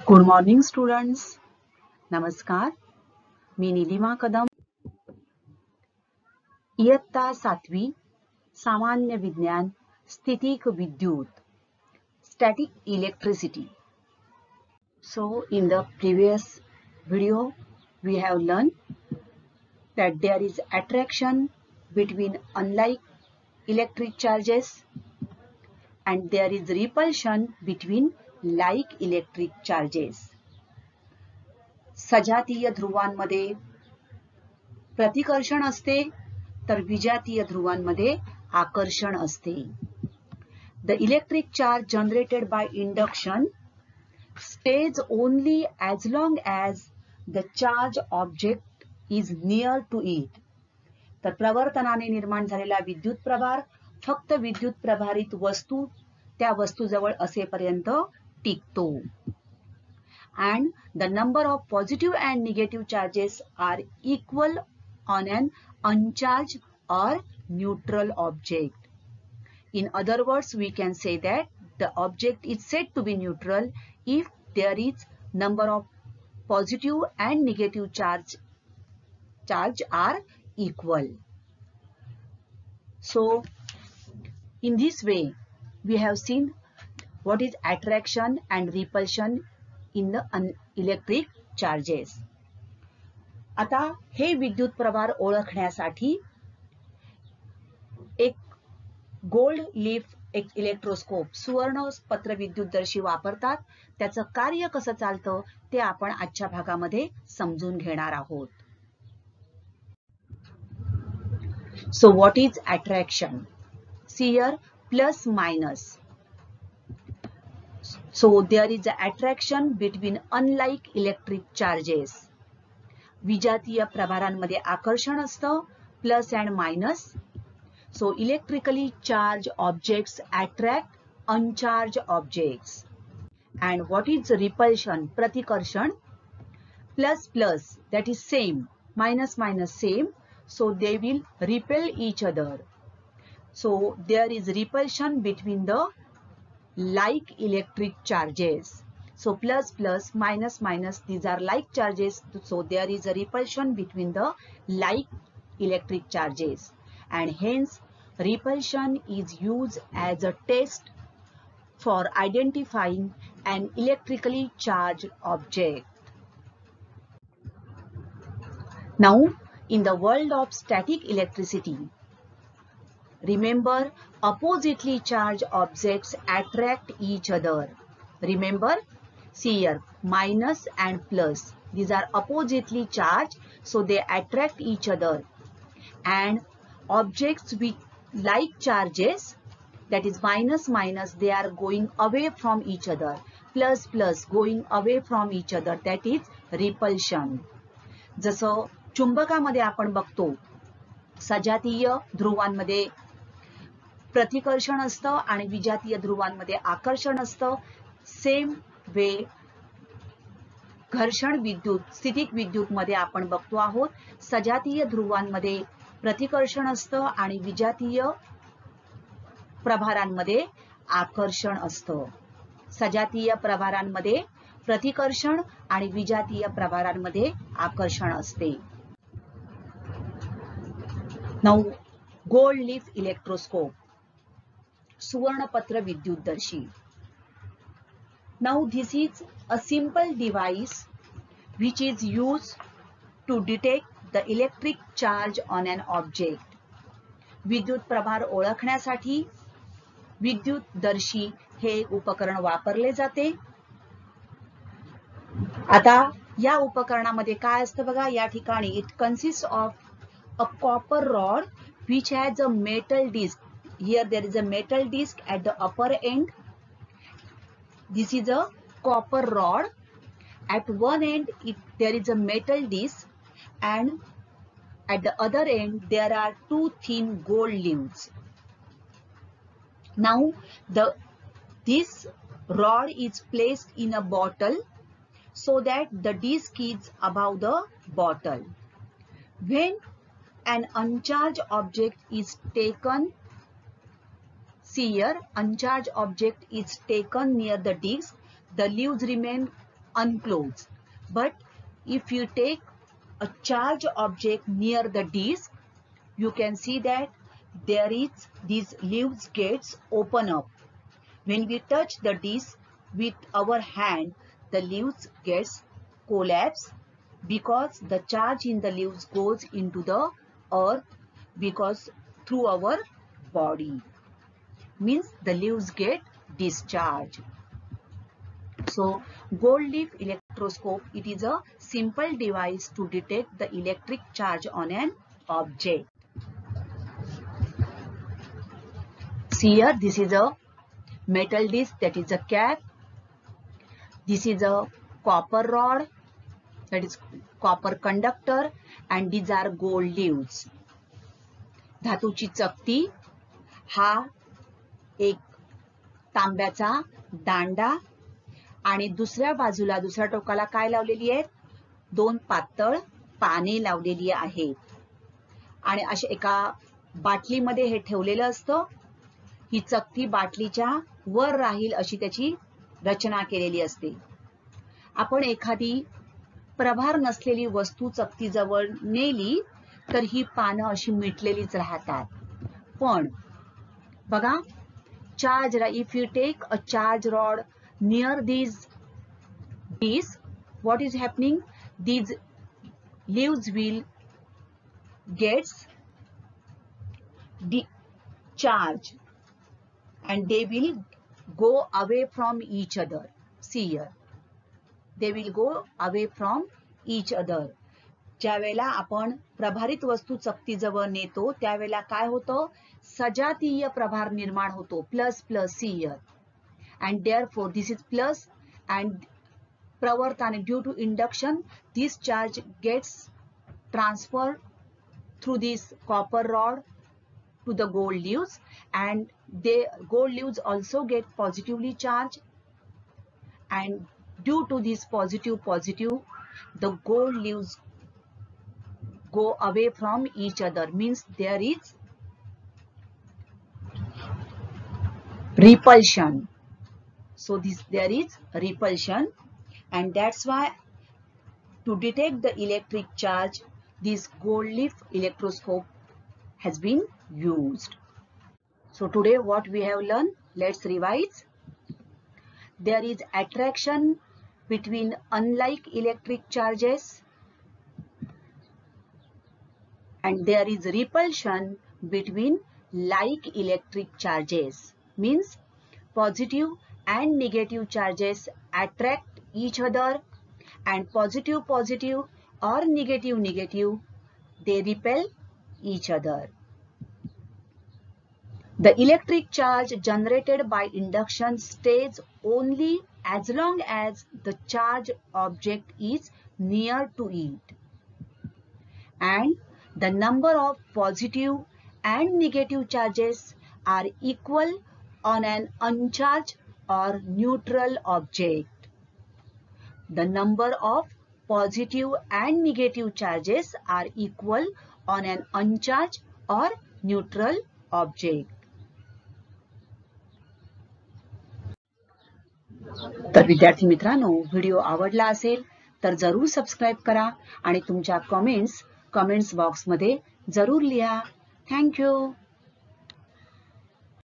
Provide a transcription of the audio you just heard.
Good morning students. नमस्कार. मी निलिमा कदम. इयत्ता 7वी सामान्य विज्ञान स्थितिक विद्युत static electricity. So in the previous video we have learned that there is attraction between unlike electric charges and there is repulsion between like electric charges. सजातीय ध्रुवांमध्ये प्रतिकर्षण असते तर विजातीय ध्रुवांमध्ये आकर्षण असते. The electric charge generated by induction stays only as long as the charge object is near to it. तर प्रवर्तनाने निर्माण झालेला विद्युत प्रभार फक्त विद्युत प्रभारित वस्तू त्या वस्तूजवळ असेपर्यंत टिकतो. And the number of positive and negative charges are equal on an uncharged or neutral object. In other words, we can say that the object is said to be neutral if there is number of positive and negative charge are equal. So, in this way, we have seen what is attraction and repulsion in the electric charges. आता हे विद्युत प्रभार ओळखण्यासाठी एक gold leaf electroscope सुवर्ण पत्र विद्युतदर्शी वापरतात. त्याचं कार्य कसं चालतं ते आपण आजच्या भागामध्ये समजून घेणार आहोत. So what is attraction? See here, plus minus. So there is an attraction between unlike electric charges. विजातीय प्रभारांमध्ये आकर्षण असतं, plus and minus. So electrically charged objects attract uncharged objects. And what is repulsion? Pratikrshan. Plus plus, that is same. Minus minus same. So they will repel each other. So there is repulsion between the like electric charges. So plus plus, minus minus, these are like charges. So there is a repulsion between the like electric charges. And hence repulsion is used as a test for identifying an electrically charged object. Now, in the world of static electricity, remember, oppositely charged objects attract each other. Remember, see here, minus and plus. These are oppositely charged, so they attract each other. And objects with like charges, that is minus minus, they are going away from each other. Plus plus, going away from each other, that is repulsion. जसं चुंबकामध्ये आपण बघतो, सजातीय ध्रुवांमध्ये प्रतिकर्षण असतं आणि विजातीय ध्रुवांमध्ये आकर्षण असतं. सेम वे घर्षण विद्युत स्थितिक विद्युत मध्ये आपण बघतो आहोत. सजातीय ध्रुवांमध्ये प्रतिकर्षण असतं आणि विजातीय प्रभारांमध्ये आकर्षण असतं. सजातीय प्रभारांमध्ये प्रतिकर्षण आणि विजातीय प्रभारांमध्ये आकर्षण असते. Now, gold leaf electroscope, सुवर्णपत्र विद्युतदर्शी. Now this is a simple device which is used to detect the electric charge on an object. विद्युत प्रभार ओळखण्यासाठी विद्युतदर्शी हे उपकरण वापरले जाते. आता या उपकरणामध्ये काय असतं बघा, या ठिकाणी it consist of a copper rod which has a metal disc. Here there is a metal disc at the upper end. This is a copper rod. At one end there is a metal disc and at the other end there are two thin gold leaves. Now this rod is placed in a bottle. so that the disc is above the bottle. When an uncharged object is taken, see here, uncharged object is taken near the disc, the leaves remain unclosed. But if you take a charged object near the disc, you can see that there is these leaves gets open up. When we touch the disc with our hand, the leaves gets collapse because the charge in the leaves goes into the earth because through our body. Means the leaves get discharged. So gold leaf electroscope, it is a simple device to detect the electric charge on an object. See here, this is a metal disc, that is a cap. This is a copper rod, that is copper conductor, and these are gold leaves. धातूची चकती, हा एक तांब्याचा दांडा आणि दुसऱ्या बाजूला दुसऱ्या टोकाला काय लावलेली आहेत, दोन पातळ पाने लावलेली आहेत आणि अशा एका बाटलीमध्ये हे ठेवलेलं असतं. ही चकती बाटलीच्या वर राहील अशी त्याची रचना केलेली असते. आपण एखादी प्रभार नसलेली वस्तू चकतीजवळ नेली तर ही पानं अशी मिटलेलीच राहतात. पण बघा, charge, if you take a charge rod near these discs, what is happening? These leaves will gets charged and they will go away from each other. See here, they will go away from each other. ज्या वेळेला आपण प्रभारित वस्तू चकतीजवळ नेतो त्यावेळेला काय होतं, सजातीय प्रभार निर्माण होतो, plus plus see here, and therefore this is plus, and pravartana, due to induction, this charge gets transferred through this copper rod to the gold leaves, and the gold leaves also get positively charged, and due to this positive, the gold leaves go away from each other, means there is repulsion. So there is repulsion, and that's why to detect the electric charge, this gold leaf electroscope has been used. So today what we have learned, let's revise. There is attraction between unlike electric charges, and there is repulsion between like electric charges, means positive and negative charges attract each other, and positive or negative they repel each other. The electric charge generated by induction stays only as long as the charged object is near to it, and the number of positive and negative charges are equal on an uncharged or neutral object. The number of positive and negative charges are equal on an uncharged or neutral object. तर विद्यार्थी मित्रांनो, video आवडला असेल तर जरूर subscribe करा आणि तुमच्या कमेंट्स बॉक्समध्ये जरूर लिहा. Thank you.